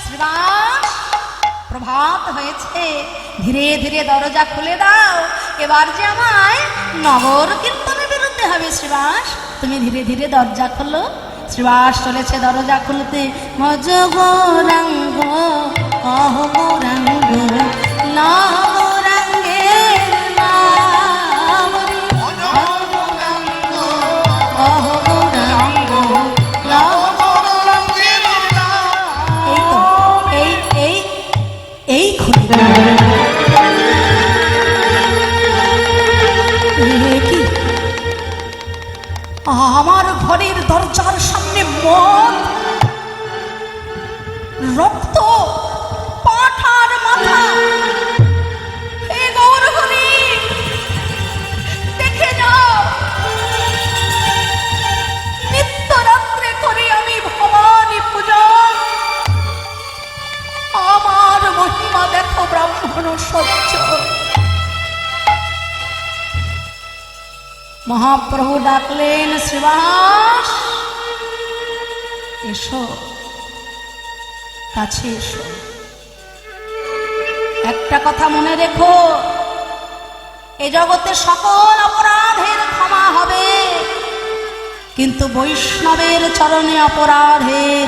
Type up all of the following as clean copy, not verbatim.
শ্রীবাস, প্রভাত হয়েছে, ধীরে ধীরে দরজা খুলে দাও, এবার যে আমায় নগর কীর্তনে বেরোতে হবে। শ্রীবাস, তুমি ধীরে ধীরে দরজা খোলো। শ্রীবাস চলেছে দরজা খুলতে। মজ গৌরাঙ্গ অহ গৌরাঙ্গ নগরাঙ্গের নাম রে। অহ গৌরাঙ্গ নগরাঙ্গের নাম। এই তো এই খুলে কি আমার ঘরের দরজার সামনে মদ, রক্ত, পাঠার মাথা। হে গৌরহরি, দেখে যাও, নিত্য রাত্রে করি আমি ভবানী পূজা। আমার মহিমা দেখো ব্রাহ্মণ সহ্য। মহাপ্রভু ডাকলেন, শ্রীবাস এসো, কাছে এসো। একটা কথা মনে রেখো, এ জগতে সকল অপরাধের ক্ষমা হবে, কিন্তু বৈষ্ণবের চরণে অপরাধের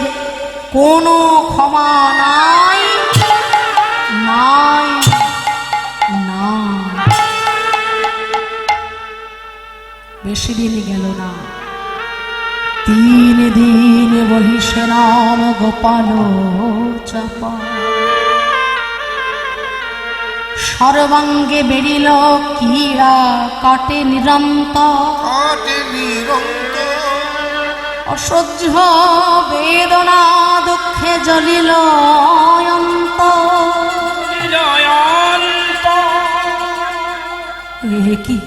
কোনো ক্ষমা নাই নাই না। বেশি দিন গেল না, 3 দিন বহিষে নাম গোপাল চাপা। সর্বাঙ্গে বেরিল কীড়া, কাটে নিরন্তর, অসহ্য বেদনা দুঃখে জ্বলিল কি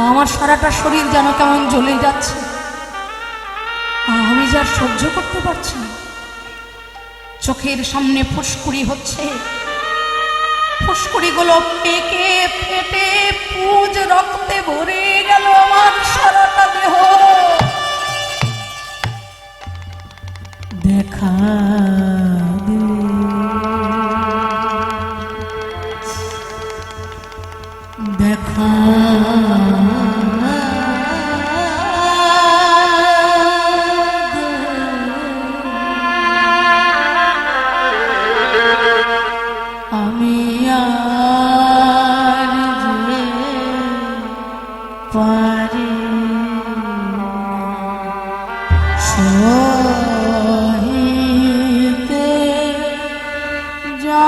আমার সারাটা শরীর যেন কেমন জ্বলে যাচ্ছে। আমি যার সহ্য করতে পারছি না। চোখের সামনে ফুসকুড়ি হচ্ছে, ফুসকুড়িগুলো পেকে ফেটে পুজ রক্তে ভরে গেল আমার সারাটা দেহ। দেখা দেখা আমি আর যে পারি সহিতে যা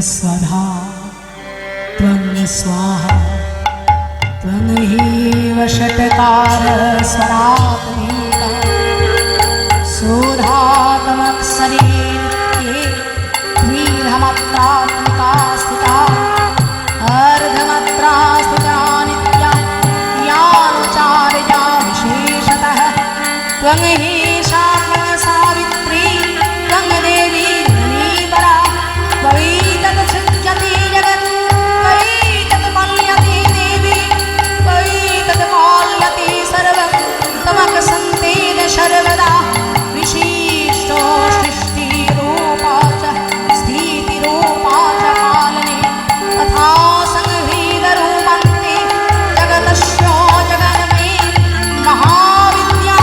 स्वधा त्वं स्वाहा त्वं हि वषट्कार स्वरात्मिका शोधात्मकशरीरे द्विधमात्रात्मिका स्थिता अर्धमात्रा स्थिता नित्या यानुचार्या विशेषतः त्वं हि शाखा सावित्री त्वं देवी धनीधरा त्वयि जगत् त्वयि देवी त्वयि सर्वं तमक संतेन सर्वदा विशिष्टो सृष्टिरूपा च स्थितिरूपा च कालने तथा संहृतरूपन्ते जगतस्य जगन्मयी महाविद्या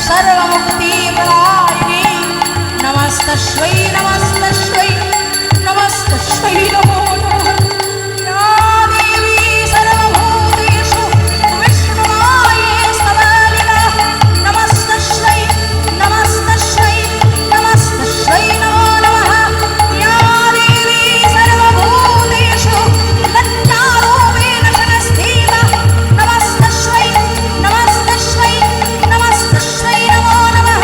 सर्वमुक्तिप्रदायिनी नमस्तस्यै नमस्तस्यै नमस्तस्यै नमो नमः। या देवी सर्वभूतेषु विष्णुमाये सबलिला नमस्तस्यै नमस्तस्यै नमस्तस्यै नमो नमः। या देवी सर्वभूतेषु लज्जारूपेण संस्थिता नमस्तस्यै नमस्तस्यै नमस्तस्यै नमो नमः।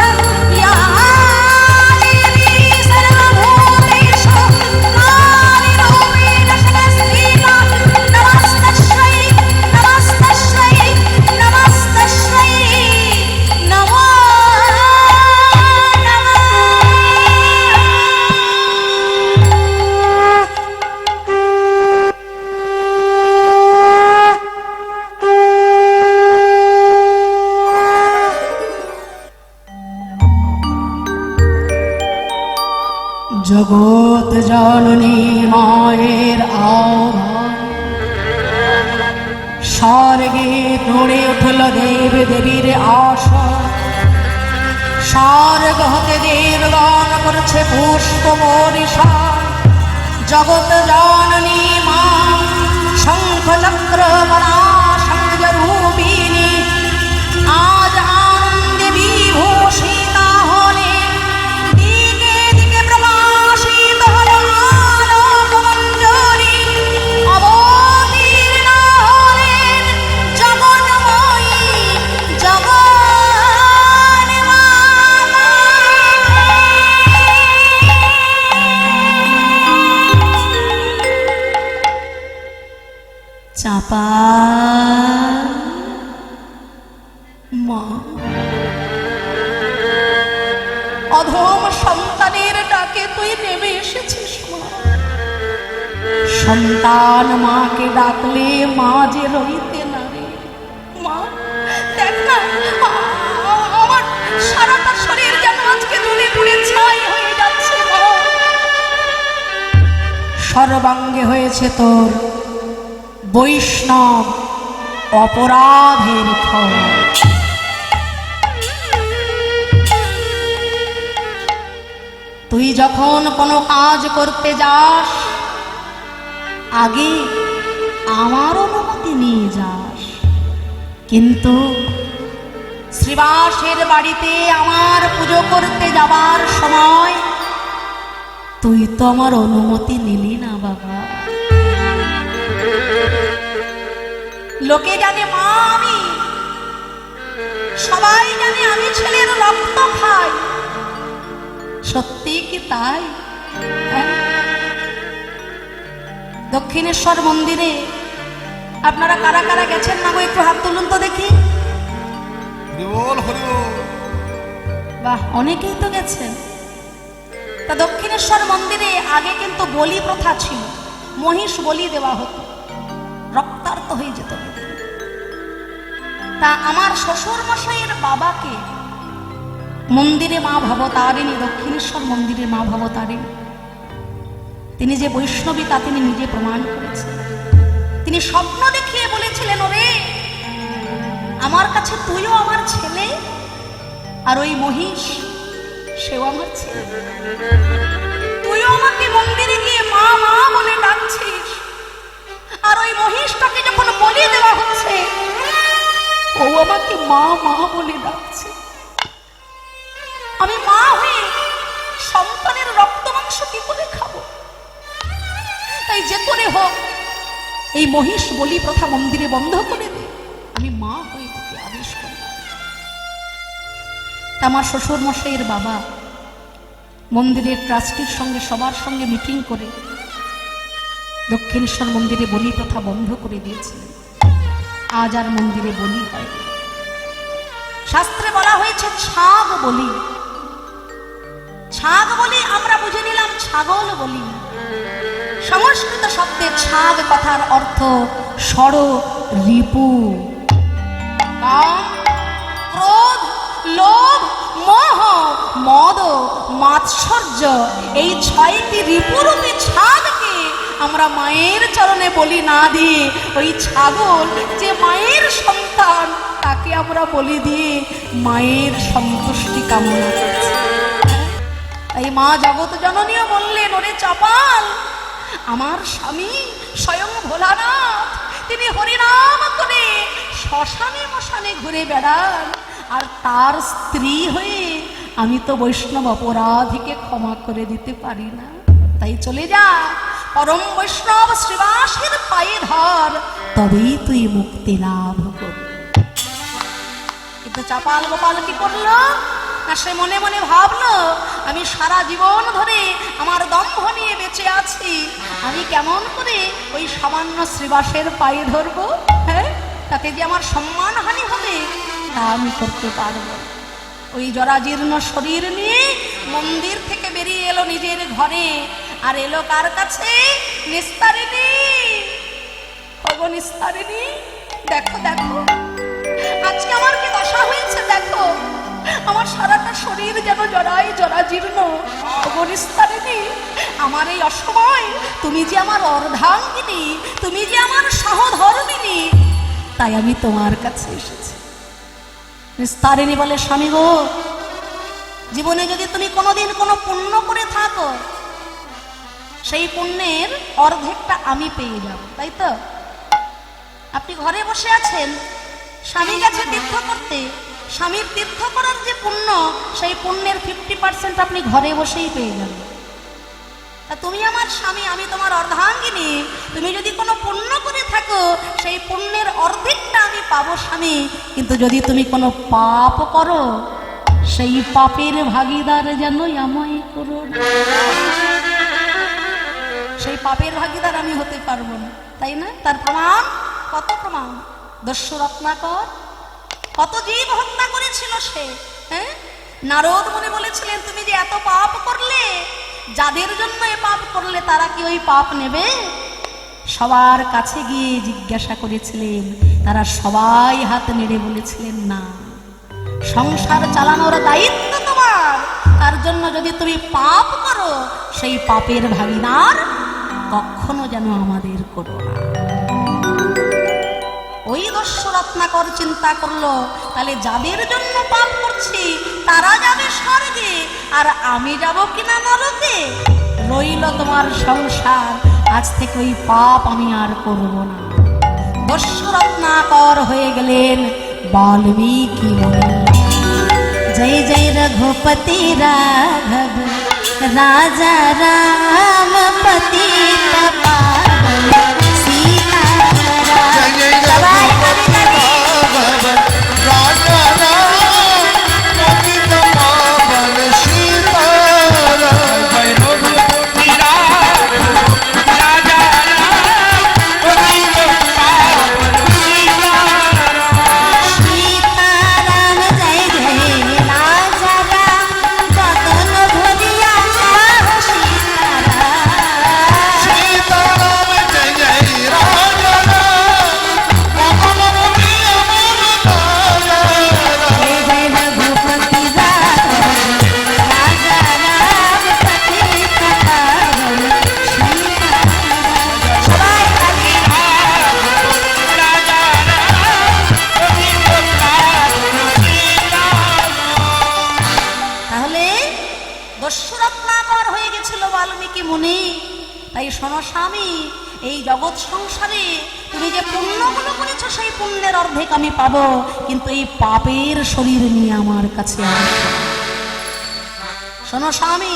या देवी सर्वभूतेषु कालिरूपेण संस्थिता नमस्तस्यै नमस्तस्यै नमस्तस्यै नमो জগৎ জননী মায়ের আহ্বান স্বর্গে নড়ে উঠল দেব দেবীর আশা স্বর্গ হতে দেবগণ করছে পুষ্প বর্ষণ জগৎ জননী মা শঙ্খ চক্র গদা সংযরূপিণী আজ আনন্দে বিভূষিতা হলেন দিকে দিকে প্রকাশিত হল আলোকমঞ্জরি অবতীর্ণ হলেন জগন্ময়ী জগন্মাতা। চাপা মা অধম সন্তানের ডাকে তুই নেমে এসেছিস মা। সন্তান মাকে ডাকলে মা যে রইতে না রে মা। দেখ না আমার সারাটা শরীর যেন আজকে জ্বলে পুড়ে ছাই হয়ে যাচ্ছে মা। সর্বাঙ্গে হয়েছে তোর বৈষ্ণব অপরাধের ফল। তুই যখন কোনো কাজ করতে যাস আগে আমার অনুমতি নিয়ে যাস, কিন্তু শ্রীবাসের বাড়িতে আমার পুজো করতে যাবার সময় তুই তো আমার অনুমতি নিলি না বাবা। লোকে জানে মা আমি, সবাই জানে আমি ছেলের রক্ত খাই। সত্যি কি তাই? দক্ষিণেশ্বর মন্দিরে আপনারা কারা কারা গেছেন না গো, একটু হাত তুলুন তো দেখি। বাহ, অনেকেই তো গেছেন। তা দক্ষিণেশ্বর মন্দিরে আগে কিন্তু বলি প্রথা ছিল, মহিষ বলি দেওয়া হতো, রক্তার্ত হয়ে যেত। তা আমার শ্বশুর মশাইয়ের বাবাকে মন্দিরে মা ভবতারিণী, দক্ষিণেশ্বর মন্দিরে মা ভবতারিণী, তিনি যে বৈষ্ণবী তা তিনি নিজে প্রমাণ করেছেন। তিনি স্বপ্ন দেখিয়ে বলেছিলেন, ওরে আমার কাছে তুইও আমার ছেলে, আর ওই মহিষ সেও আমার ছেলে। তুইও আমাকে মন্দিরে গিয়ে মা মা বলে ডাকছিস, আর ওই মহিষটাকে যখন বলি দেওয়া হচ্ছে ও আমাকে মা মা বলে ডাকছে। আমি মা হয়ে সন্তানের রক্ত মাংস কি করে খাবো? তাই যে করে হোক এই মহিষ বলি প্রথা মন্দিরে বন্ধ করে দে, আমি মা হয়ে তোকে আদেশ করলাম। আমার শ্বশুর মশাইয়ের বাবা মন্দিরের ট্রাস্টির সঙ্গে সবার সঙ্গে মিটিং করে দক্ষিণেশ্বর মন্দিরে বলি প্রথা বন্ধ করে দিয়েছিলেন। আজ আর মন্দিরে বলি হয়। শাস্ত্রে বলা হয়েছে ছাগ বলি। ছাগ বলি আমরা বুঝে নিলাম ছাগল বলি। সংস্কৃত শব্দে ছাগ কথার অর্থ ষড় রিপু। কাম, ক্রোধ, লোভ, মোহ, মদ, মাৎসর্য, এই 6টি রিপুরূপী ছাগকে আমরা মায়ের চরণে বলি না দিয়ে ওই ছাগল যে মায়ের সন্তান তাকে আমরা বলি দিয়ে মায়ের সন্তুষ্টি কামনা করছি। তাই মা জগৎ জননীও বললেন, ওরে চাপাল, আমার স্বামী স্বয়ং ভোলানাথ, তিনি হরিনাম করে শ্মশানে মশানে ঘুরে বেড়ান, আর তার স্ত্রী হয়ে আমি তো বৈষ্ণব অপরাধীকে ক্ষমা করে দিতে পারি না। তাই চলে যা, পরম বৈষ্ণব শ্রীবাসের পায়ে ধর, তবেই তুই মুক্তি লাভ করবি। কিন্তু চাপাল গোপাল কি করলো না, সে মনে মনে ভাবলো, আমি সারা জীবন ধরে আমার দম্ভ নিয়ে বেঁচে আছি, আমি কেমন করে ওই সামান্য শ্রীবাসের পায়ে ধরবো? হ্যাঁ, তাতে যে আমার সম্মানহানি হবে, তা আমি করতে পারবো। ওই জরাজীর্ণ শরীর নিয়ে মন্দির থেকে বেরিয়ে এলো নিজের ঘরে, আর এলো কার কাছে? নিস্তারিণী। ওগো নিস্তারিণী, দেখো দেখো আজকে আমার কি দশা হয়েছে, দেখো আমার সারাটা শরীর যেন জরাই জরাজীর্ণ। ওগো নিস্তারিণী, আমার এই অসময় তুমি যে আমার অর্ধাঙ্গিনী, তুমি যে আমার সহধর্মিনী, তাই আমি তোমার কাছে এসেছি। নিস্তারিণী বলে, স্বামী গো, জীবনে যদি তুমি কোনোদিন কোনো পুণ্য করে থাকো, সেই পুণ্যের অর্ধেকটা আমি পেয়ে যাব, তাই তো? আপনি ঘরে বসে আছেন, স্বামী গেছে তীর্থ করতে, স্বামীর তীর্থ করার যে পুণ্য, সেই পুণ্যের 50% আপনি ঘরে বসেই পেয়ে যাবেন। তা তুমি আমার স্বামী, আমি তোমার অর্ধাঙ্গিনী, তুমি যদি কোনো পুণ্য করে থাকো, সেই পুণ্যের অর্ধেকটা আমি পাবো স্বামী। কিন্তু যদি তুমি কোনো পাপ করো, সেই পাপের ভাগিদার যেন আমায় করো, সেই পাপের ভাগিদার আমি হতে পারবো না, তাই না? তার প্রমাণ, কত প্রমাণ! দস্যু রত্নাকর কত জীব হত্যা করেছিল সে। হ্যাঁ, নারদ মুনি বলেছিলেন, তুমি যে এত পাপ করলে, যাদের জন্য এ পাপ করলে তারা কি ওই পাপ নেবে? সবার কাছে গিয়ে জিজ্ঞাসা করেছিলেন, তারা সবাই হাত নেড়ে বলেছিলেন, না, সংসার চালানোর দায়িত্ব তোমার, তার জন্য যদি তুমি পাপ করো, সেই পাপের ভাগিদার কখনো যেন আমাদের করো না। ওই দস্যু রত্নাকর চিন্তা করলো, তাহলে যাদের জন্য পাপ করছি তারা যাবে স্বর্গে, আর আমি যাব কিনা নরকে? রইল তোমার সংসার, আজ থেকে ওই পাপ আমি আর করব না। দস্যু রত্নাকর হয়ে গেলেন বাল্মীকি মুনি। জয় জয় রঘুপতি রাঘব রাজা রাম পতিত পাবন সীতারাম। সবাই রাজা রাম পতিত পাবন সীতারাম। জয় রঘুপতি রাজা রাম পতিত পাবন সীতারাম। সীতারাম জয় জয় রাজা রাম বদন ভরিয়া সীতারাম। সীতারাম জয় জয় রাজা রাম বদন ভরিয়া সীতারাম। জয় জয় রঘুপতি রাজা রাম পতিত পাবন সীতারাম। সবাই রাজা রাম পতিত পাবন সীতারাম। তাহলে দস্যু রত্নাকর হয়ে গেছিল বাল্মীকি মুনি। তাই শোনো স্বামী, এই জগৎ সংসারে তুমি যে পুণ্যগুলো করেছো, সেই পুণ্যের অর্ধেক আমি পাবো, কিন্তু এই পাপের শরীর নিয়ে আমার কাছে আসো। শোনো স্বামী,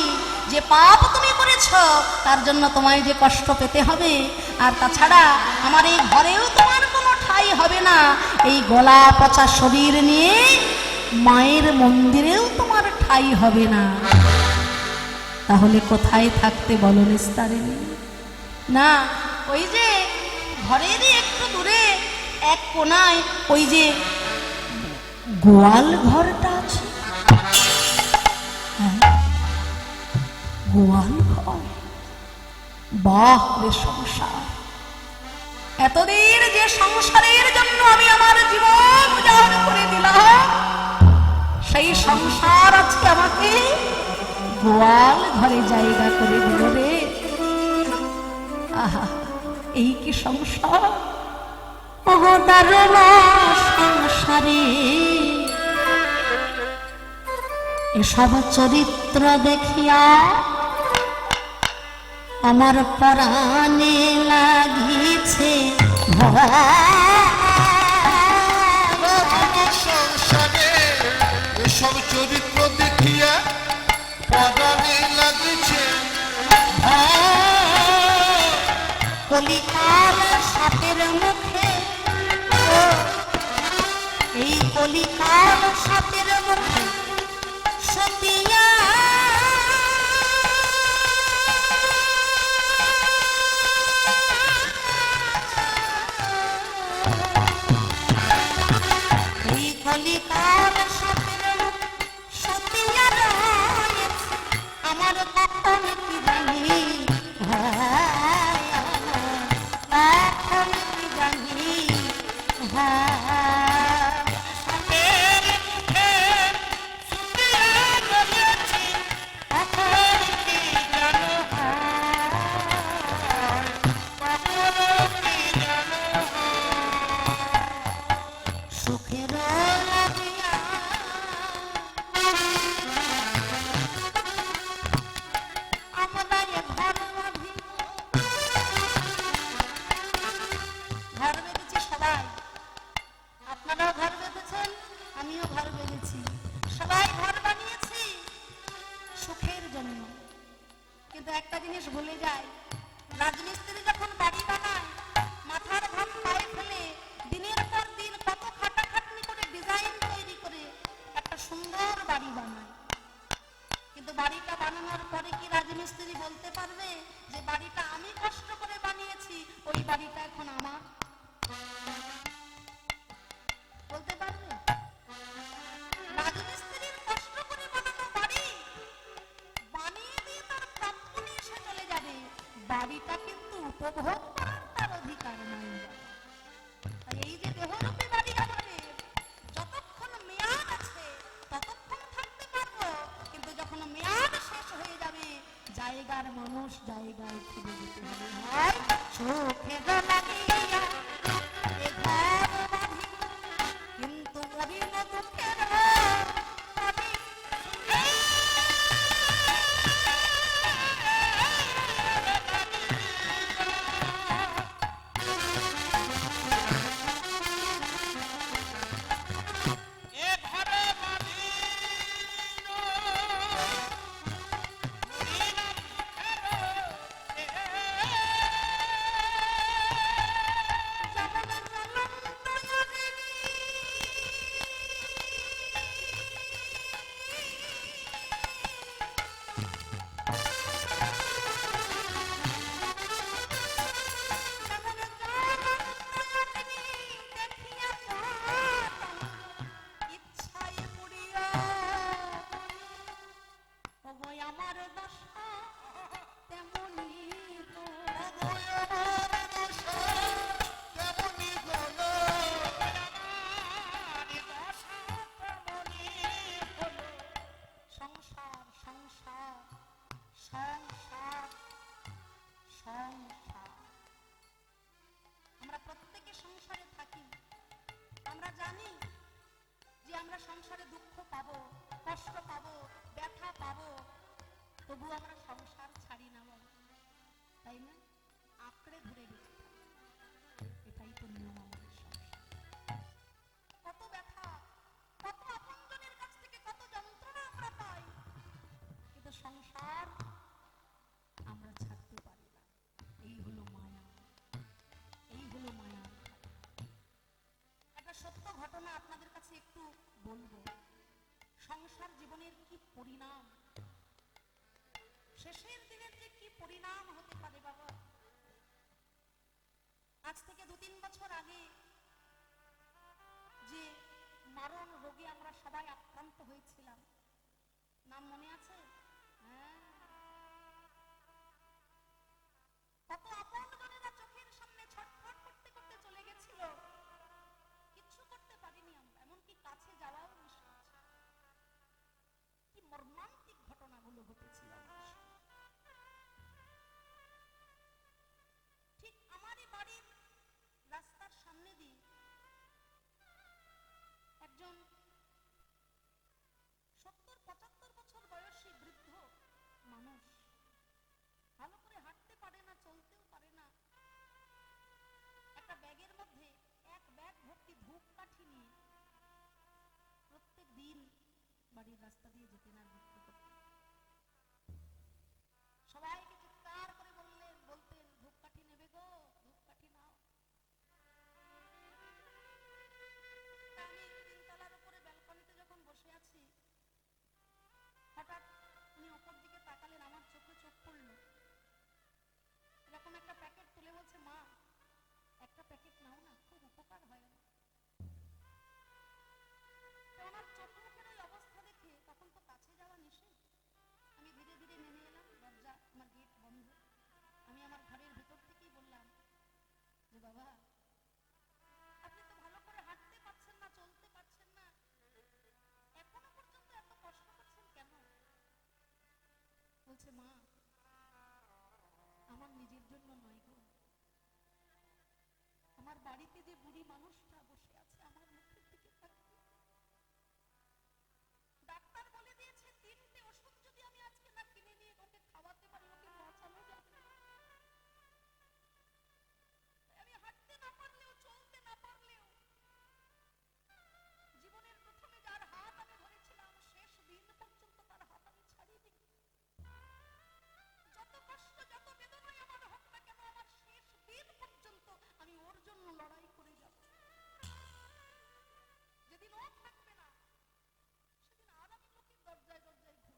যে পাপ তুমি করেছো তার জন্য তোমায় যে কষ্ট পেতে হবে, আর তাছাড়া আমার এই ঘরেও তোমার কোনো ঠাঁই হবে না। এই গলা পচা শরীর নিয়ে মায়ের মন্দিরেও তোমার ঠাঁই হবে না। তাহলে কোথায় থাকতে বলো নিস্তারিণী? না, ওই যে ঘরেরই একটু দূরে এক কোনায় ওই যে গোয়াল ঘরটা আছে, হ্যাঁ, গোয়াল ঘর। বাহ রে সংসার! এতদিন যে সংসারের জন্য আমি আমার জীবন উজাড় করে দিলাম, সেই সংসার আজকে আমাকে গোয়াল ঘরে জায়গা করে দিল রে। আহা, এই কি সংসার, ওগো দারুণ সংসারে এসব চরিত্র দেখিয়া আমার প্রাণে লাগিছে সংসারে এসব চরিত্র দেখিয়া প্রাণে লাগিছে কলিকাল সাপের মুখে, এই কলিকাল সাপের মুখে সতিয়া এই কলিকাল সাপের মুখে সতিয়া রয়েছে আমার কখন কি জানি, এখন কি জানি সাপের মুখে সতিয়া রয়েছে এখন কি জানো, সুখের লাগিয়া আমাদের ঘর বাঁধিব। ঘর বেঁধেছি সবাই, আপনারাও ঘর বেঁধেছেন, আমিও ঘর বেঁধেছি, সবাই ঘর বানিয়েছি সুখের জন্য। কিন্তু একটা জিনিস ভুলে যায়, রাজমিস্ত্রি যখন বাড়ি বানায় মাথার ঘাম পায়ে ফেলে দিনের পর দিন কত খাটাখাটনি করে ডিজাইন তৈরি করে একটা সুন্দর বাড়ি বানায়। কিন্তু বাড়িটা বানানোর পরে কি রাজমিস্ত্রি বলতে পারবে যে বাড়িটা আমি কষ্ট করে বানিয়েছি, ওই বাড়িটা এখন আমার? বলতে পারবে? রাজমিস্ত্রির কষ্ট করে বানানো বাড়ি বানিয়ে দিয়ে তার প্রাপ্য নিয়ে সে চলে যাবে, বাড়িটা কিন্তু উপভোগ করার তার অধিকার নাই। তাই এই যে দেহরূপী বাড়ি আমাদের, যতক্ষণ মেয়াদ আছে ততক্ষণ থাকতে পারবো, কিন্তু যখন মেয়াদ শেষ হয়ে যাবে জায়গার মানুষ জায়গায় ফিরে যেতে হবে। হয় সুখে লাগিয়া এ ঘর বাঁধি, কিন্তু মরিল দুঃখের বাড়ি। সংসারে দুঃখ পাবো, কষ্ট পাবো, ব্যথা পাবো, তবু আমরা সংসার ছাড়ি না বলো, তাই না? আঁকড়ে ধরে গেছি, এটাই তো নিয়ম আমাদের সংসার। কত ব্যথা, কত আপনজনের কাছ থেকে কত যন্ত্রণা আমরা পাই, কিন্তু সংসার আমরা ছাড়তে পারি না। এই হলো মায়া, এই হলো মায়া। একটা সত্য ঘটনা আপনাদের কাছে একটু বলবো। সংসার জীবনের কি পরিণাম, শেষের দিনের যে কি পরিণাম হতে পারে বাবা। আজ থেকে 2-3 বছর আগে যে মারণ রোগে আমরা সবাই আক্রান্ত হয়েছিলাম, নাম মনে আছে? হ্যাঁ, কত আপনজনেরা চোখের সামনে ছটফট করতে করতে চলে গেছিল, কিচ্ছু করতে পারিনি আমরা, এমনকি কাছে যাওয়াও নিষেধ। কি মর্মান্তিক ঘটনাগুলো ঘটেছিল। মানুষ ভালো করে হাঁটতে পারে না, চলতেও পারে না, একটা ব্যাগের মধ্যে এক ব্যাগ ভর্তি ধূপকাঠি নিয়ে প্রত্যেক দিন বাড়ির রাস্তা দিয়ে যেতেন আর বিক্রি করতেন। সবাইকে চিৎকার করে বলতেন, ধূপকাঠি নেবে গো, ধূপকাঠি নাও। আমি তিনতলার উপরে ব্যালকনিতে যখন বসে আছি, হঠাৎ উনি ওপর দিকে তাকালেন, আমার চোখে চোখ পড়লো। এরকম একটা প্যাকেট তুলে বলছে, মা একটা প্যাকেট নাও না, খুব উপকার হয় আমার। তো আমার চোখ মুখের ওই অবস্থা দেখে তখন তো কাছে যাওয়া নিষেধ। আমি ধীরে ধীরে নেমে এলাম, দরজা আমার গেট বন্ধ। আমি আমার ঘরের ভেতর থেকেই বললাম যে বাবা, আপনি তো ভালো করে হাঁটতে পারছেন না, চলতে পারছেন না, এখনো পর্যন্ত এত কষ্ট করছেন কেন? বলছে, মা আমার নিজের জন্য নয় গো, আমার বাড়িতে যে বুড়ি মানুষটা বসে আছে আমার মুখের দিকে তাকিয়ে, ডাক্তার বলে দিয়েছে 3টে ওষুধ যদি আমি আজকে না কিনে নিয়ে ওকে খাওয়াতে পারি, ওকে বাঁচানো যাবে না। আমি হাঁটতে না পারলেও, চলতে না পারলেও, জীবনের প্রথমে যার হাত আমি ধরেছিলাম শেষ দিন পর্যন্ত তার হাত আমি ছাড়িনি। যত কষ্ট, যত বেদনায় আমার হোক না কেন, আমার শেষ দিন পর্যন্ত আমি ওর জন্য লড়াই করে যাব। যেদিন ও থাকবে না সেদিন আর আমি লোকের দরজায় দরজায় ঘুরব,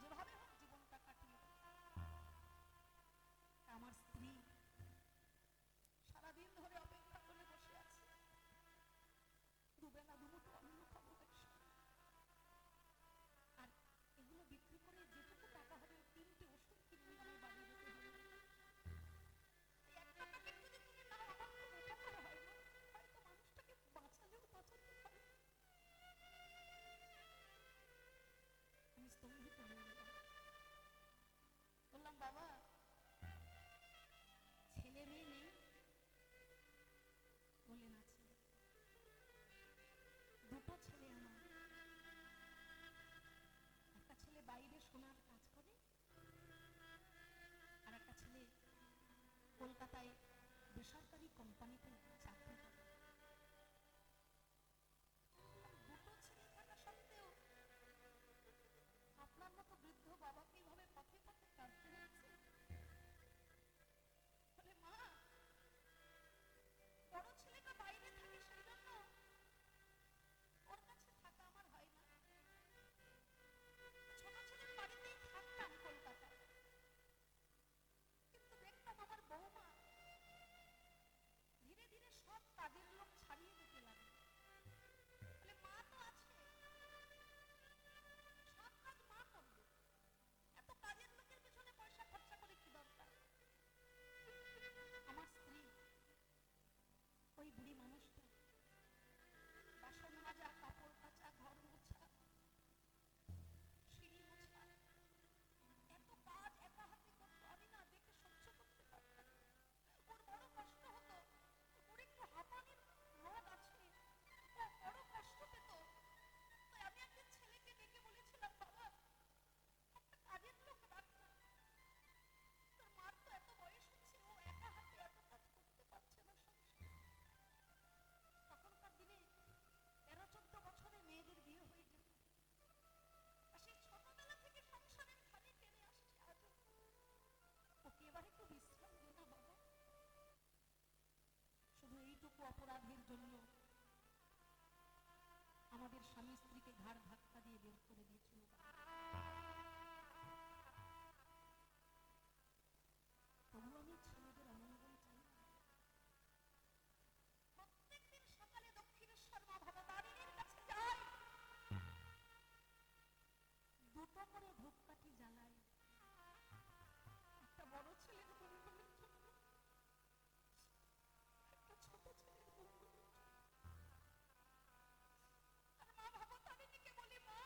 যেভাবে হোক জীবনটা কাটিয়ে দেব। আমার স্ত্রী সারাদিন ধরে অপেক্ষা করে বসে আছে, দুবেলা দুমুঠো অন্ন খাবো একসাথে। আর এগুলো বিক্রি করে যেটুকু টাকা হবে 3টে ওষুধ কিনে আমার বাড়ি যেতে হবে। এই একটা প্যাকেট যদি তুমি নাও, আমার খুব উপকার হয় না, হয়তো মানুষটাকে বাঁচালেও বাঁচাতে পারে। আমি স্তম্ভিত হয়ে গেলাম, বললাম, বাবা ছেলে মেয়ে নেই? বললেন, আছে। 2টো ছেলে আমার, একটা ছেলে বাইরে সোনার কাজ করে, আর একটা ছেলে কলকাতায় বেসরকারি কোম্পানিতে চাকরি করে। 2টো ছেলে থাকা সত্ত্বেও আপনার মতো বৃদ্ধ বাবাকে এইভাবে পথে পথে কাঁদতে হচ্ছে। বলে, মা বড় ছেলেটা বাইরে থাকে, সেই জন্য ওর কাছে থাকা আমার হয় না। ছোট ছেলের বাড়িতেই থাকতাম কলকাতায়, কিন্তু দেখতাম আমার বৌমা ধীরে ধীরে সব কাজের লোক ছাড়িয়ে দিতে লাগলো। বলে, মা তো আছে, সব কাজ মা করবে, এত কাজের লোকের পিছনে পয়সা খরচা করে কি দরকার? আমার স্ত্রী ওই বুড়ি মানুষটা বাসন মাজা, কাপড় কাচা, ঘর মোছা, সিঁড়ি মোছা, এত কাজ একা হাতে করতো। আমি না দেখে সহ্য করতে পারতাম। ওর বড় কষ্ট হতো, ওর একটু হাঁপানির রোগ আছে, ও বড় কষ্ট পেত। তাই আমি একদিন ছেলেকে ডেকে বলেছিলাম, বাবা একটা কাজের লোক রাখ না, তোর মার তো এত বয়স হচ্ছে, ও একা হাতে এত কাজ করতে পারছে না সংসারে। তখনকার দিনে 13-14 বছরে মেয়েদের বিয়ে হয়ে যেত, আর সেই ছোটবেলা থেকে সংসারের খালি টেনে আসছে আজও। ওকে এবার একটু বিশ্রাম দে না বাবা। শুধু এইটুকু অপরাধের জন্য আমাদের স্বামী স্ত্রীকে ঘাড় ধাক্কা দিয়ে বের করে দিয়েছিল। তবু আমি ছেলেদের অমঙ্গল চাই না। প্রত্যেকদিন সকালে দক্ষিণেশ্বর মা ভবতারিণীর কাছে যাই, 2টো করে ধূপকাঠি জ্বালাই, একটা বড় ছেলের মঙ্গলের জন্য, একটা ছোট ছেলের মঙ্গলের জন্য। আর মা ভবতারিণীকে বলি, মা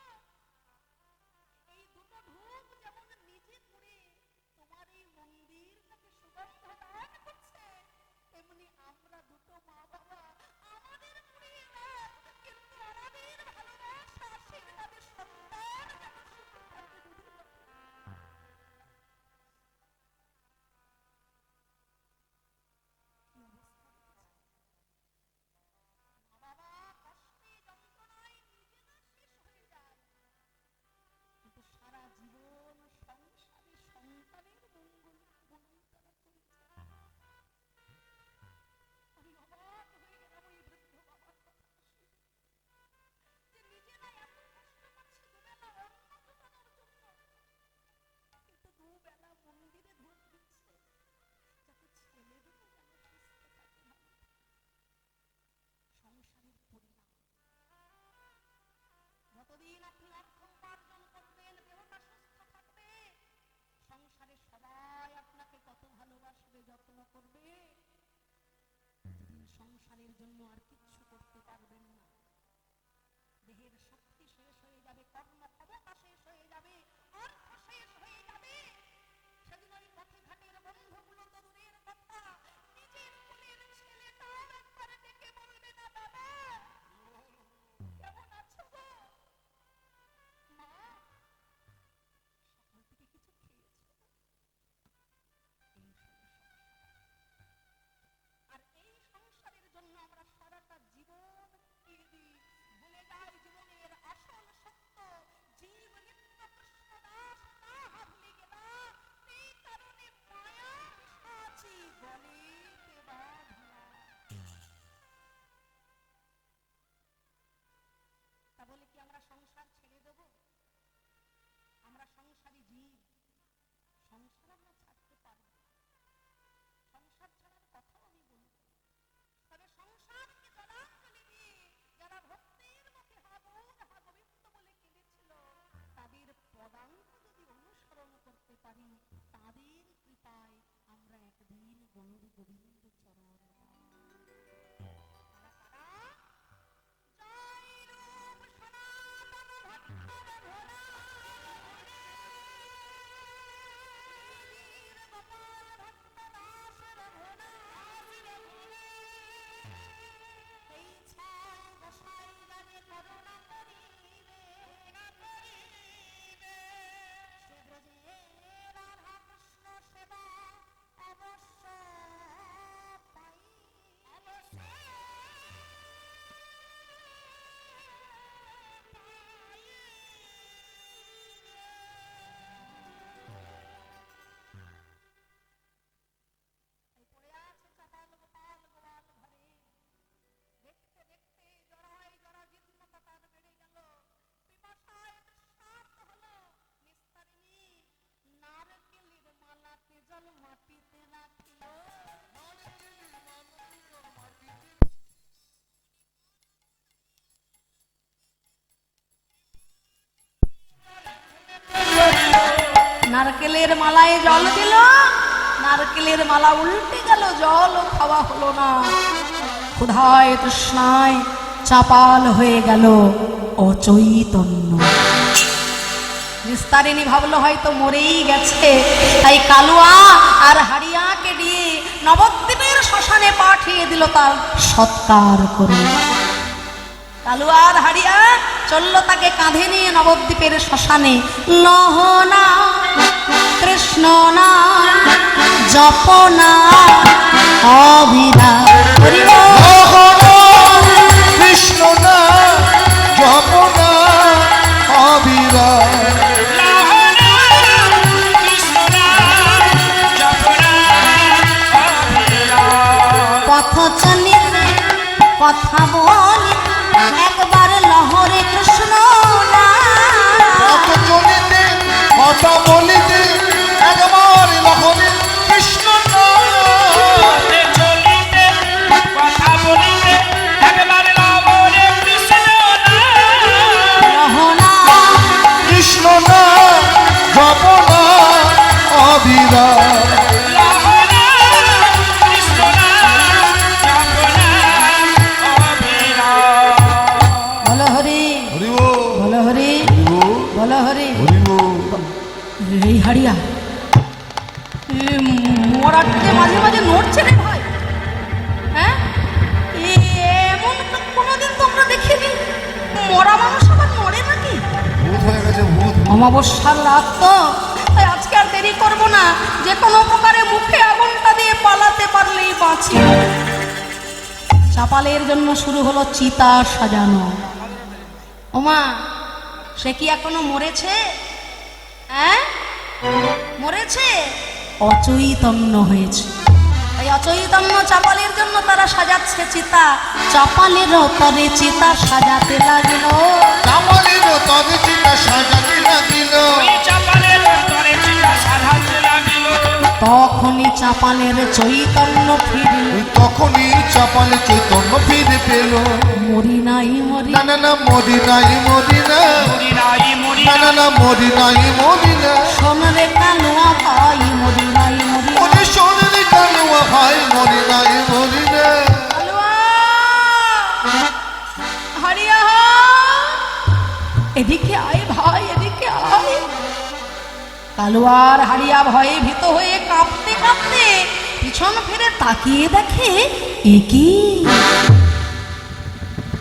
করবে, সংসারের জন্য আর কিচ্ছু করতে পারবেন না। দেহের শক্তি শেষ হয়ে যাবে, কর্ম ক্ষমতা শেষ হয়ে যাবে, অর্থ শেষ হয়ে যাবে। সেদিন ওই পথে ঘাটের বন্ধুগুলো তো দূরের কথা, নিজের কোলের ছেলেটাও একবার ডেকে বলবে না, বাবা কেমন আছো গো, মা সকাল থেকে কিছু খেয়েছো? আর এই সংসারের জন্য আমরা সারাটা জীবন দিয়ে দিই, ভুলে যাই জীবনের আসল সত্য। জীব নিত্য কৃষ্ণ দাস, তাহা ভুলে গেলাম, এই কারণে মায়া আছি গলিতে বাঁধা। তা বলে কি আমরা সংসার ছেড়ে দেব? আমরা সংসারী জীব, সংসার আমরা ছাড়তে পারবো না। সংসার ছাড়ার কথাও আমি বলবো, তবে সংসারকে জলাঞ্জলি দিয়ে যারা ভক্তির মুখে হা গোবিন্দ বলে কেঁদেছিল, তাদের পদাঙ্ক যদি অনুসরণ করতে পারি, তাদের কৃপায় আমরা একদিন গৌর গোবিন্দ চরণ মাটিতে রাখিল। নারকেলের মালায় জল দিল, নারকেলের মালা উল্টে গেল, জল খাওয়া হলো না। ক্ষুধায় তৃষ্ণায় চাপাল হয়ে গেল অচৈতন্য। নিস্তারিণী ভাবলো হয়তো মরেই গেছে, তাই কালুয়া আর হাড়িয়াকে দিয়ে নবদ্বীপের শ্মশানে পাঠিয়ে দিল তার সৎকার করে। কালুয়া আর হাড়িয়া চলল তাকে কাঁধে নিয়ে নবদ্বীপের শ্মশানে। লহনা কৃষ্ণ না জপনা অভিরা, কৃষ্ণ না জপনা অবিরা, পথ চলিতে কথা বলি একবার লহরে কৃষ্ণ না। পথ চলিতে কথা বলিতে একবার লহরে কৃষ্ণ না। চলিতে কথা বলিতে একবার লহরে কৃষ্ণ না। লহনা কৃষ্ণ না জপনা অবিরা, বল হরি বল হরি বল হরি। এই হাড়িয়া মরাটে মাঝে মাঝে নড়ছে রে ভাই, হ্যাঁ এমন কোনোদিন তোমরা দেখিনি, মরা মানুষ আবার নড়ে নাকি? ভূত হয়ে গেছে ভূত। অমাবস্যার রাত তো, তাই আজকে আর দেরি করবো না, যে কোনো প্রকারে মুখে আগুনটা দিয়ে পালাতে পারলেই বাঁচি। চাপালের জন্য শুরু হলো চিতা সাজানো। ওমা সে কি এখনো মরেছে? হ্যাঁ মরেছে, অচৈতন্য হয়েছে। এই অচৈতন্য চাপালের জন্য তারা সাজাচ্ছে চিতা। চাপালের তরে চিতা সাজাতে লাগল, চাপালের তবে চিতা সাজাতে লাগিল। তখনই চাপালের চৈতন্য ফিরিল, তখনই চাপালে চৈতন্য ফিরে পেল। মরি নাই মরি না না না মরি নাই মরি না, না না না মরি নাই মরি না। শোন রে কালুয়া ভাই, মরি নাই মরি না। ওরে শোন রে কালুয়া ভাই মরি নাই মরি রে। হারিয়া এদিকে আয় ভাই, এদিকে আয়। কালুয়ার হারিয়া ভয়ে ভীত হয়ে কাঁপতে কাঁপতে পিছন ফিরে তাকিয়ে দেখে এ কি,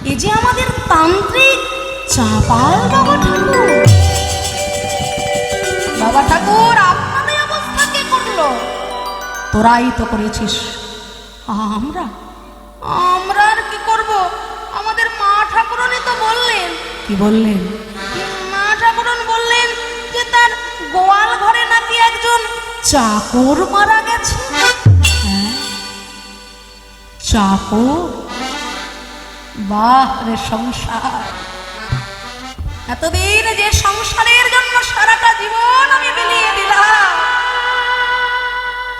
এ যে আমাদের তান্ত্রিক চাপাল বাবা ঠাকুর। বাবা ঠাকুর, আপনাদের অবস্থা কে করলো? তোরাই তো করেছিস। আমরা আমরা আর কি করব? আমাদের মা ঠাকুরনি তো বললেন। কি বললেন? মা ঠাকুরন বললেন যে তার গোয়াল ঘরে নাকি একজন চাকর মারা গেছে। হ্যাঁ, চাকর? বাহ রে সংসার! এতদিন যে সংসারের জন্য সারাটা জীবন আমি বিলিয়ে দিলাম,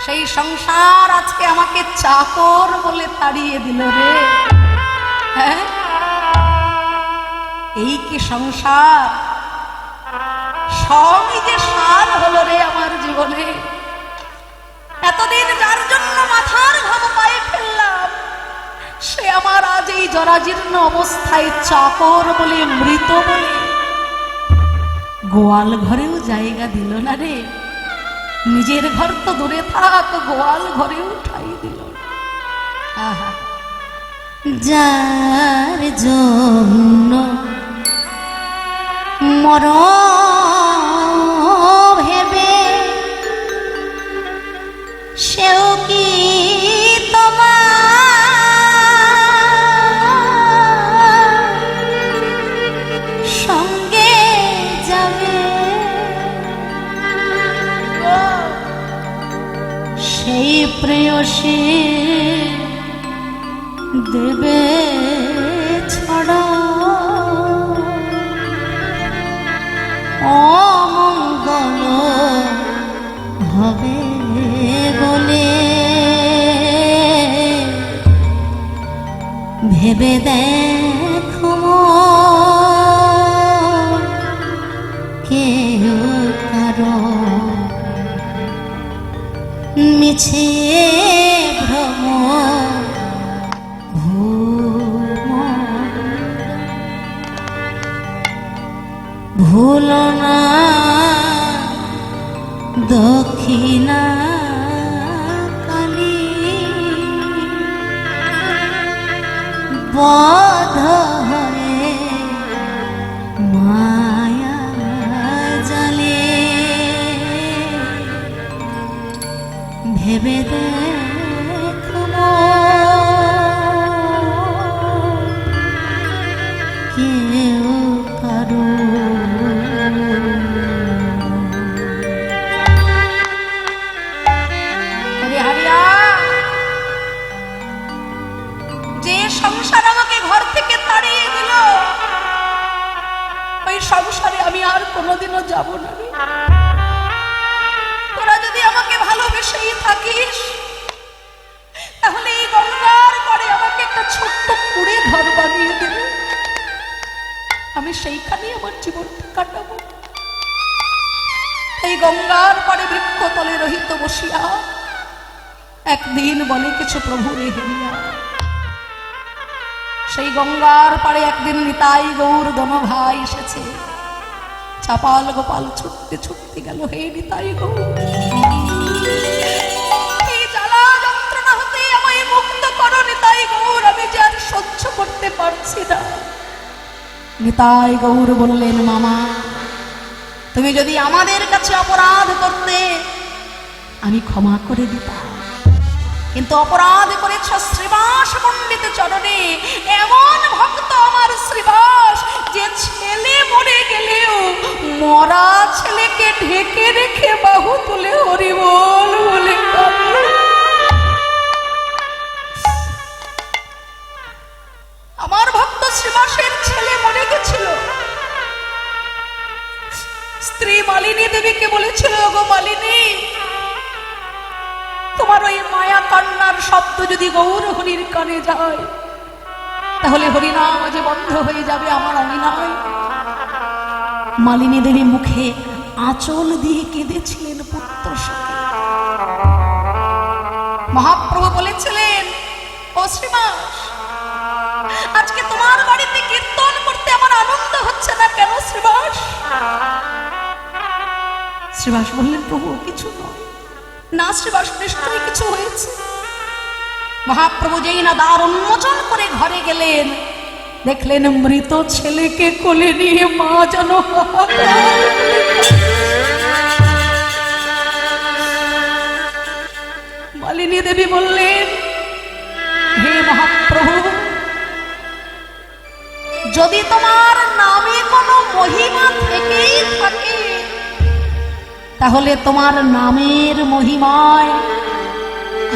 সেই সংসার আজকে আমাকে চাকর বলে তাড়িয়ে দিল রে। হ্যাঁ, এই কি সংসার! সবই যে সার হলো রে আমার জীবনে। এতদিন যার জন্য মাথার ঘাম পায়ে ফেললাম, সে আমার আজ এই জরাজীর্ণ অবস্থায় চাকর বলে, মৃত বলে গোয়াল ঘরেও জায়গা দিল না রে। নিজের ঘর তো দূরে থাক, গোয়াল ঘরেও ঠাই দিল না। আহা, যার জন্য মর ভেবে সেও কি তোমার সঙ্গে যাবে? সেই প্রেয়সী দেবে ছড়া, অমঙ্গল হবে বলে ভেবে দেখো কেউ কারো মিছে ভ্রম ভুল না দক্ষিণা কালী বধ হয়ে মায়া জালে ভেবে দেখো কেউ কারো সংসার আমাকে ঘর থেকে তাড়িয়ে দিল, ওই সংসারে আমি আর কোনোদিনও যাব না। তোরা যদি আমাকে ভালোবেসেই থাকিস, তাহলে এই গঙ্গার পরে আমাকে একটা ছোট্ট কুড়ে ঘর বানিয়ে দেবে, আমি সেইখানেই আমার জীবনটা কাটাবো। এই গঙ্গার পরে বৃক্ষতলে রহিত বসিয়া একদিন বলে কিছু প্রভুরে হেরিয়া। সেই গঙ্গার পাড়ে একদিন নিতাই গৌর দোনো ভাই এসেছে। চাপাল গোপাল ছুটতে ছুটতে গেল, হে নিতাই গৌর, এই জ্বালা যন্ত্রণা হতে আমায় মুক্ত করো নিতাই গৌর, আমি যে আর সহ্য করতে পারছি না। নিতাই গৌর বললেন, মামা, তুমি যদি আমাদের কাছে অপরাধ করতে আমি ক্ষমা করে দিতাম, কিন্তু অপরাধ করেছ শ্রীবাস পণ্ডিত চরণে। এমন ভক্ত আমার শ্রীবাস, যে ছেলে মরে গেলেও মরা ছেলেকে ঢেকে রেখে বাহু তুলে হরি বল বলে কাঁদে। আমার ভক্ত শ্রীবাসের ছেলে মরে গেছিল, স্ত্রী মালিনী দেবীকে বলেছিল, গো মালিনী, তোমার ওই মায়া কান্নার শব্দ যদি গৌর হরির কানে যায়, তাহলে হরিনাম যে বন্ধ হয়ে যাবে, আমার অনিনয়। মালিনী দেবী মুখে আঁচল দিয়ে কেঁদেছিলেন পুত্র শোকে। মহাপ্রভু বলেছিলেন, ও শ্রীবাস, আজকে তোমার বাড়িতে কীর্তন করতে আমার আনন্দ হচ্ছে না কেন শ্রীবাস? শ্রীবাস বললেন, প্রভু কিছু নয়। না শ্রীবাস, নিশ্চয়ই কিছু হয়েছে। মহাপ্রভু যেই না দ্বার উন্মোচন করে ঘরে গেলেন, দেখলেন মৃত ছেলেকে কোলে নিয়ে মা যেন মালিনী দেবী বললেন, হে মহাপ্রভু, যদি তোমার নামে কোনো মহিমা থেকেই থাকে, তাহলে তোমার নামের মহিমায়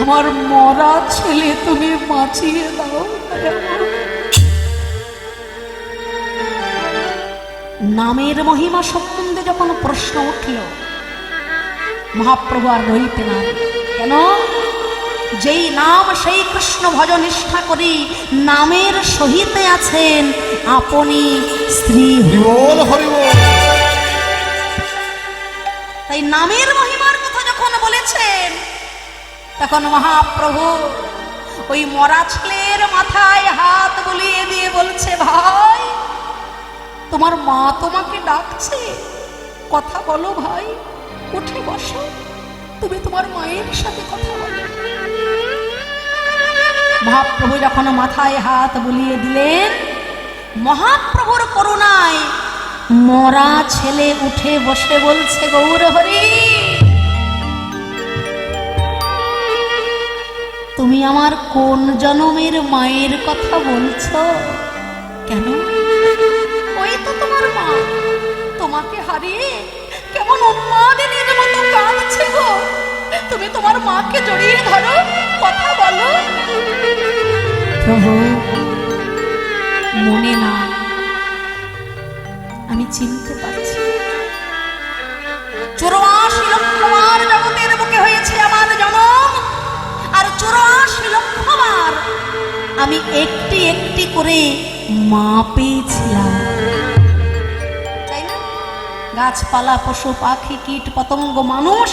আমার মরা ছেলে তুমি বাঁচিয়ে দাও। নামের মহিমা সম্বন্ধে যখন প্রশ্ন উঠল, মহাপ্রভু আর রইতে না। কেন? যেই নাম সেই কৃষ্ণ ভজন নিষ্ঠা করি নামের সহিতে আছেন আপনি শ্রী হরিবোল হরিবোল। তাই নামের মহিমার কথা যখন বলেছেন, তখন মহাপ্রভু ওই মরা ছেলের মাথায় হাত বুলিয়ে দিয়ে বলছে, ভাই তোমার মা তোমাকে ডাকছে, কথা বলো ভাই, উঠে বসো, তুমি তোমার মায়ের সাথে কথা বলো। মহাপ্রভু যখন মাথায় হাত বুলিয়ে দিলেন, মহাপ্রভুর করুণায় মরা ছেলে উঠে বসে বলছে, গৌর হরি, তুমি আমার কোন জনমের মায়ের কথা বলছো? কেন? ওই তো তোমার মা, তোমাকে হারিয়ে কেমন উন্মাদিনীর মতো কাঁদছে গো, তুমি তোমার মাকে জড়িয়ে ধরো, কথা বলো। প্রভু মনে না, আমি চিনতে পারছি, 84 লক্ষবার জগতের বুকে হয়েছে আমার জনম, আর 84 লক্ষবার আমি একটি একটি করে মা পেয়েছিলাম, তাই না? গাছপালা, পশু পাখি, কীট পতঙ্গ, মানুষ,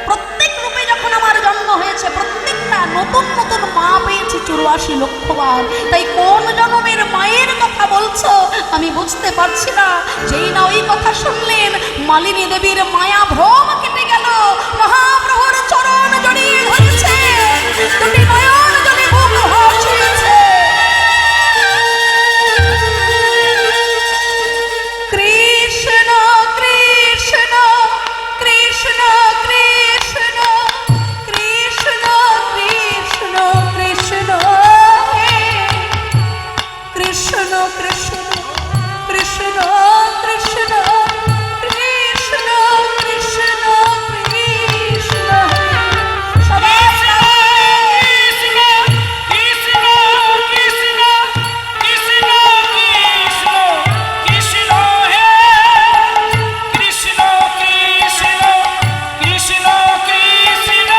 প্রত্যেক রূপে যখন আমার জন্ম হয়েছে, প্রত্যেকটা নতুন নতুন মা পেয়েছি 84 লক্ষবার। তাই কোন জন্মের মায়ের কথা বলছো আমি বুঝতে পারছি না। যেই না ওই কথা শুনলেন, মালিনী দেবীর মায়া ভ্রম কেটে গেল, মহাপ্রভুর চরণ জড়িয়ে ধরেছে, দুটি নয়ন জলে বুক ভাসিয়েছে। কৃষ্ণ কৃষ্ণ কৃষ্ণ কৃষ্ণ কৃষ্ণ কৃষ্ণ কৃষ্ণ হে কৃষ্ণ কৃষ্ণ কৃষ্ণ কৃষ্ণ কৃষ্ণ কৃষ্ণ কৃষ্ণ সবাই কৃষ্ণ কৃষ্ণ কৃষ্ণ কৃষ্ণ কৃষ্ণ কৃষ্ণ হে কৃষ্ণ কৃষ্ণ কৃষ্ণ কৃষ্ণ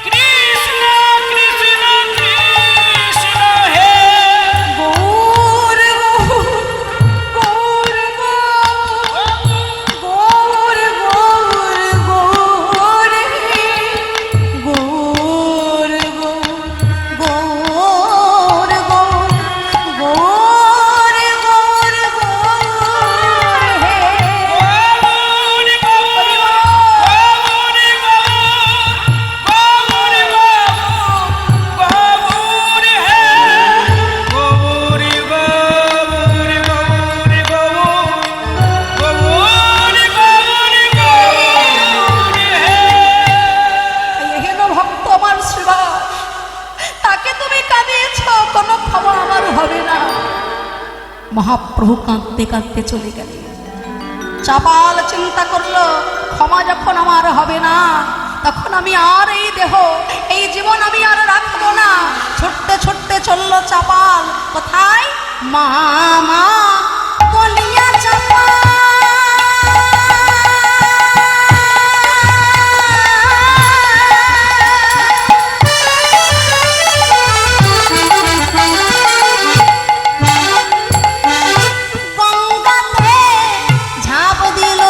কৃষ্ণ কৃষ্ণ কৃষ্ণ হে গৌর গৌর গৌর গৌর গৌর হে গৌর গৌর গৌর গৌর গৌর হে হেন ভক্ত আমার শ্রীবাস, তাকে তুমি কাঁদিয়েছ, কোনো ক্ষমা আমার হবে না। মহাপ্রভু কাঁদতে কাঁদতে চলে গেলেন। চাপাল চিন্তা করলো, ক্ষমা যখন আমার হবে না, তখন আমি আর এই দেহ, এই জীবন আমি আর রাখবো না। ছুটতে ছুটতে চললো চাপাল, কোথায়? মা মা বলিয়া চাপাল গঙ্গাতে ঝাঁপ দিল।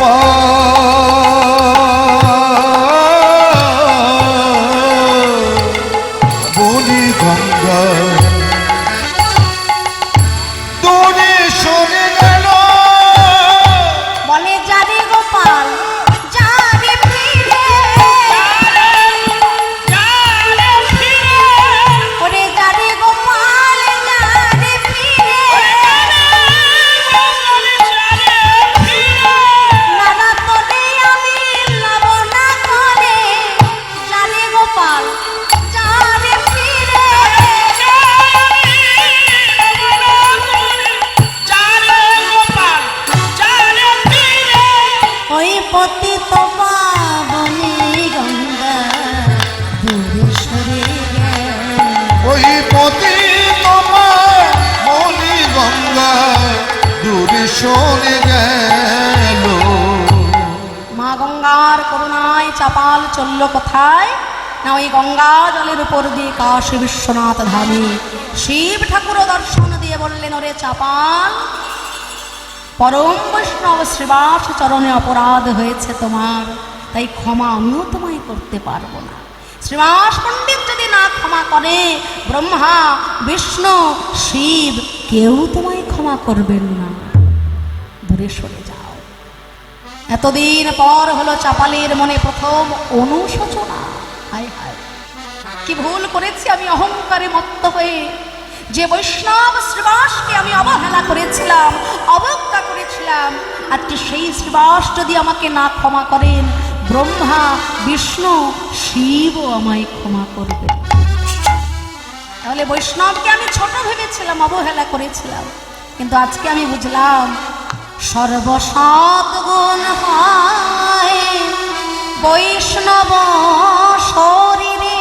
পা বলি গঙ্গা তোরে সরে গেল বলে যারে গোপাল যারে ফিরে, ওরে যারে গোপাল যারে ফিরে, নানা তোরে আমি লব না করে, যারে গোপাল যারে ফিরে, ওই পতিত পাবনে গঙ্গা দূরে সরে গেল। ওই পতি তোমার বলি গঙ্গা দূরে সরে গেল। মা গঙ্গার করুণায় চাপাল চলল কোথায় না ওই গঙ্গা জলের উপর দিয়ে কাশী বিশ্বনাথ ধামে। শিব ঠাকুর দর্শন দিয়ে বললেন, ওরে চাপাল, পরম বৈষ্ণব শ্রীবাস চরণে অপরাধ হয়েছে তোমার, তাই ক্ষমা আমিও তোমায় করতে পারবো না। শ্রীবাস পণ্ডিত যদি না ক্ষমা করে, ব্রহ্মা বিষ্ণু শিব কেউ তোমায় ক্ষমা করবেন না, দূরে সরে যাও। এতদিন পর হলো চাপালের মনে প্রথম অনুশোচনা। হায় হায়, কি ভুল করেছি আমি অহংকারে মত্ত হয়ে, যে বৈষ্ণব শ্রীবাসকে আমি অবহেলা করেছিলাম, অবজ্ঞা করেছিলাম, আজকে সেই শ্রীবাস যদি আমাকে না ক্ষমা করেন, ব্রহ্মা বিষ্ণু শিবও আমায় ক্ষমা করবে। তাহলে বৈষ্ণবকে আমি ছোট ভেবেছিলাম, অবহেলা করেছিলাম, কিন্তু আজকে আমি বুঝলাম সর্বসৎ গুণ হয় বৈষ্ণব শরীরে,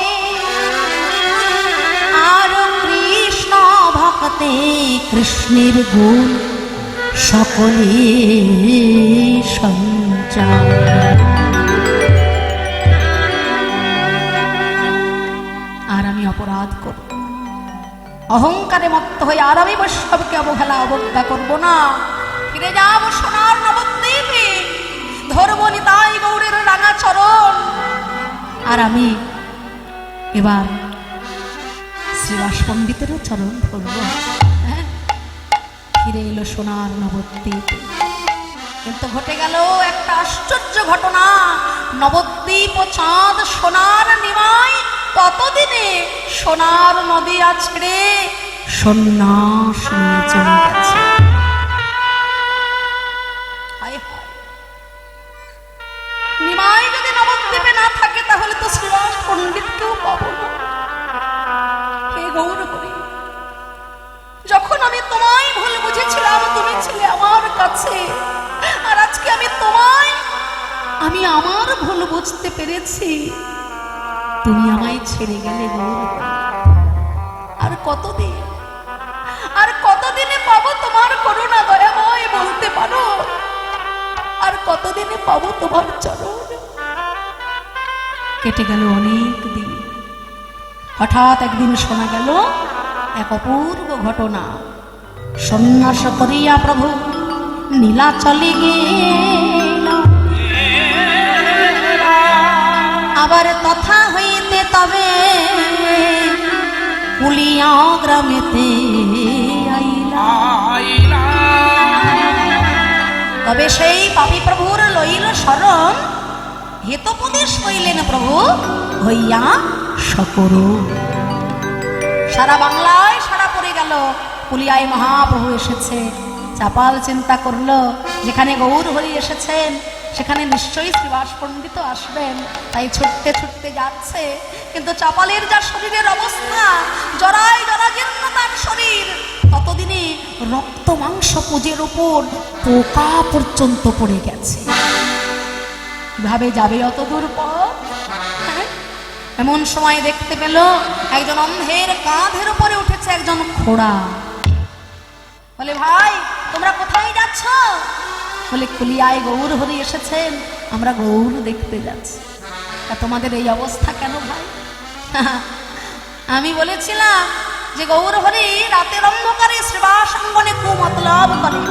আর কৃষ্ণ ভক্তে কৃষ্ণের গুণ সকলে সঞ্চার। আর আমি অপরাধ করব, অহংকারে মত্ত হয়ে আর আমি বৈষ্ণবকে অবহেলা অবজ্ঞা করব না। ফিরে যাব সোনার নবদ্বীপে, ধর্ম নিতাই গৌরের রাঙা চরণ। আর আমি এবার শ্রীবাস পণ্ডিতেরও চরণ ধরব। হ্যাঁ, ফিরে এলো সোনার নবদ্বীপে। কিন্তু ঘটে গেল একটা আশ্চর্য ঘটনা। নবদ্বীপ ও চাঁদ সোনার নিমাই, ততদিনে সোনার নদী আছড়ে সন্ন্যাস নিয়ে চলে গেছে। নিমাই যদি নবদ্বীপে না থাকে, তাহলে তো শ্রীবাস পণ্ডিতকেও পাবো না। হে গৌর হরি, যখন আমি তোমায় ভুল বুঝেছিলাম, তুমি ছিলে আমার কাছে, আর আজকে আমি আমার ভুল বুঝতে পেরেছি, তুমি আমায় ছেড়ে গেলে গৌর। আর কতদিনে পাবো তোমার করুণা দয়াময়, বলতে পারো? আর কতদিনে পাবো তোমার চরণ? কেটে গেল অনেক দিন। হঠাৎ একদিন শোনা গেল এক অপূর্ব ঘটনা। সন্ন্যাস করিয়া প্রভু নীলাচলে গেল, আবার তথা হইতে তবে কুলিয়া গ্রামেতে আইলা। তবে সেই পাপী প্রভুর লইল শরণ, হেতোপদেশ কইলেন প্রভু হইয়া সকর। সারা বাংলায় সারা পড়ে গেল, কুলিয়ায় মহাপ্রভু এসেছে। চাপাল চিন্তা করলো, যেখানে গৌর হরি এসেছেন সেখানে নিশ্চয়ই শ্রীবাস পণ্ডিত আসবেন, তাই ছুটতে ছুটতে যাচ্ছে। কিন্তু চাপালের যা শরীরের অবস্থা, জরায় জরাজীর্ণ তার শরীর, ততদিনে রক্ত মাংস পুজের উপর পোকা পর্যন্ত পড়ে গেছে। কিভাবে যাবে অত দূর পথ? এমন সময় দেখতে পেল একজন অন্ধের কাঁধের উপরে উঠেছে একজন খোড়া। বলে, ভাই তোমরা কোথায় যাচ্ছ? বলে, কুলিয়ায় গৌর হরি এসেছেন, আমরা গৌর দেখতে যাচ্ছি। তা তোমাদের এই অবস্থা কেন ভাই? আমি বলেছিলাম যে গৌর হরি রাতের অন্ধকারে শ্রীবাস অঙ্গনে কুমতলব করে।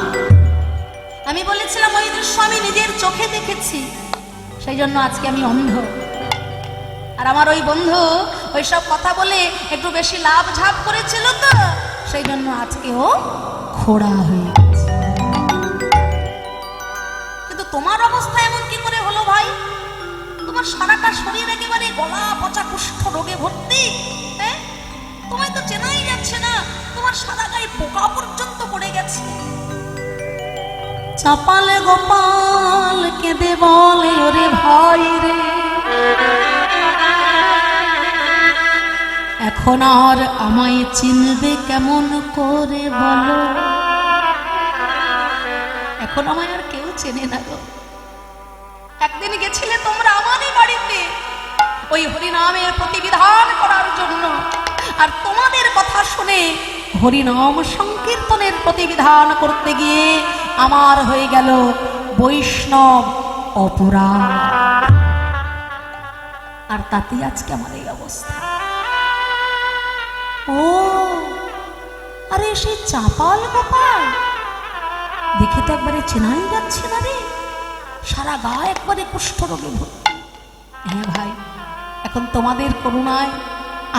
আমি বলেছিলাম ওই দৃশ্য আমি নিজের চোখে দেখেছি, সেই জন্য আজকে আমি অন্ধ। আর আমার ওই বন্ধু ওইসব কথা বলে একটু বেশি লাভ ঝাপ করেছিল, তো সেই জন্য আজকে ও খোড়া হয়ে গেছে। কিন্তু তোমার অবস্থা এমন কি করে হলো ভাই? তোমার সারাটা শরীর একেবারে গলা পচা কুষ্ঠ রোগে ভর্তি। হ্যাঁ, তোমায় তো চেনাই যাচ্ছে না, তোমার সাদা গায়ে পোকা পর্যন্ত পড়ে গেছে। চাপাল গোপাল কেঁদে বলে ওরে ভাই রে, এখন আর আমায় চিনবে কেমন করে বলো? এখন আমায় আর কেউ চেনে না গো। একদিন গেছিলে তোমরা আমারই বাড়িতে ওই হরিনামের প্রতিবিধান করার জন্য, আর তোমাদের কথা শুনে হরিনাম সংকীর্তনের প্রতিবিধান করতে গিয়ে আমার হয়ে গেল বৈষ্ণব অপরাধ। আর তাতে আজকে আমার এই অবস্থা। ও আরে সেই চাপাল গোপাল দেখে তো একবারে চেনাই যাচ্ছে না রে, সারা গা একবারে কুষ্ঠরোগে ভর্তি। হ্যাঁ ভাই, এখন তোমাদের করুণায়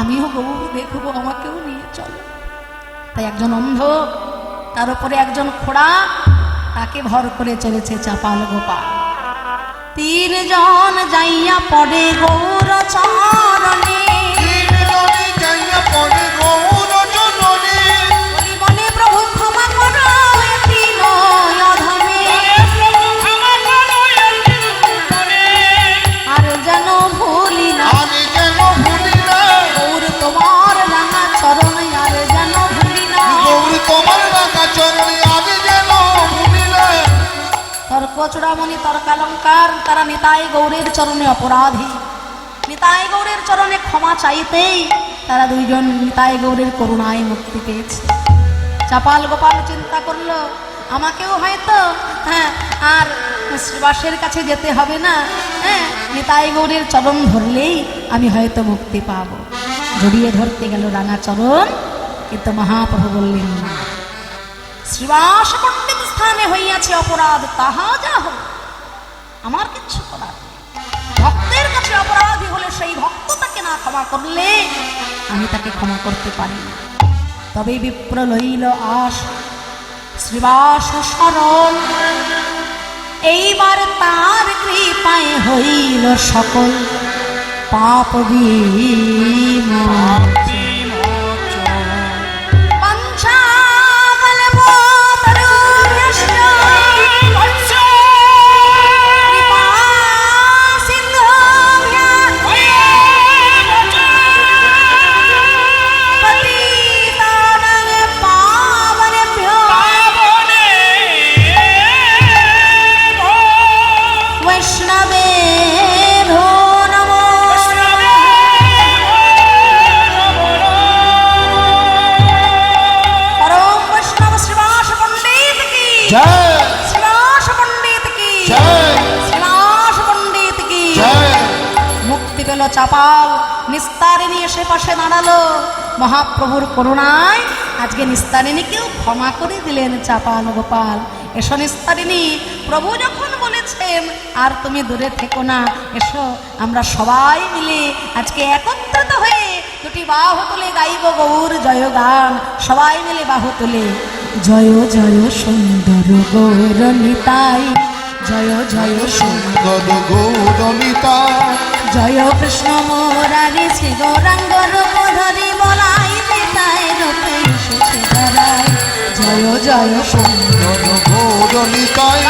আমিও গৌর দেখবো, আমাকেও নিয়ে চলো। তাই একজন অন্ধ, তার উপরে একজন খোড়া, তাকে ভর করে চলেছে চাপাল গোপাল। তিনজন যাইয়া পড়ে গৌর চরণে, তিনজনে যাইয়া পড়ে গৌর চরণে, বলি বলে প্রভু ক্ষমা করো এ তিন অধমে, আর যেন ভুলি না, আমি যেন ভুলি না, গৌর তোমার রাঙা চরণ, আর যেন ভুলি না। গৌর তোমার রাঙা চরণে আমি যেন ভুলি না। তর্ক চূড়ামণি তর্কালঙ্কার তারা নিতাই গৌরের চরণে অপরাধী। নিতাই গৌরের চরণে ক্ষমা চাইতেই তারা দুইজন নিতাই গৌরের করুণায় মুক্তি পেয়েছে। চাপাল গোপাল চিন্তা করলো আমাকেও হয়তো আর শ্রীবাসের কাছে যেতে হবে না, নিতাই গৌরের চরণ ধরলেই আমি হয়তো মুক্তি পাব। জড়িয়ে ধরতে গেল রাঙা চরণ, কিন্তু মহাপ্রভু বললেন না, শ্রীবাস পণ্ডিত স্থানে হইয়াছে অপরাধ, তাহা যা হোক আমার কিচ্ছু করার নেই। ভক্তের কাছে অপরাধী হলে সেই ভক্ত তাকে না ক্ষমা করলে আমি তাকে ক্ষমা করতে পারি না। তবে বিপ্র লইল আশ শ্রীবাস শরণ, এইবার তার কৃপায় হইল সকল পাপ বিমোচন। চাপাল নিস্তারিণী এসে পাশে দাঁড়ালো। মহাপ্রভুর করুণায় আজকে নিস্তারিণীকেও ক্ষমা করে দিলেন চাপাল গোপাল। এসো নিস্তারিণী, প্রভু যখন বলেছেন আর তুমি দূরে থেকো না, এসো আমরা সবাই মিলে আজকে একত্রিত হয়ে দুটি বাহু তুলে গাইব গৌর জয় গান। সবাই মিলে বাহু তুলে জয় জয় সুন্দর গৌর নিতাই, জয় জয় সুন্দর গৌর নিতাই, জয় কৃষ্ণ মুরারি শ্রী গৌরাঙ্গ রূপ ধরি বলাই নিতাই রূপে এসেছে ধরায়। জয় জয় সুন্দর গৌর নিতাই,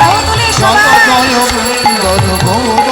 জয় জয় সুন্দর গৌর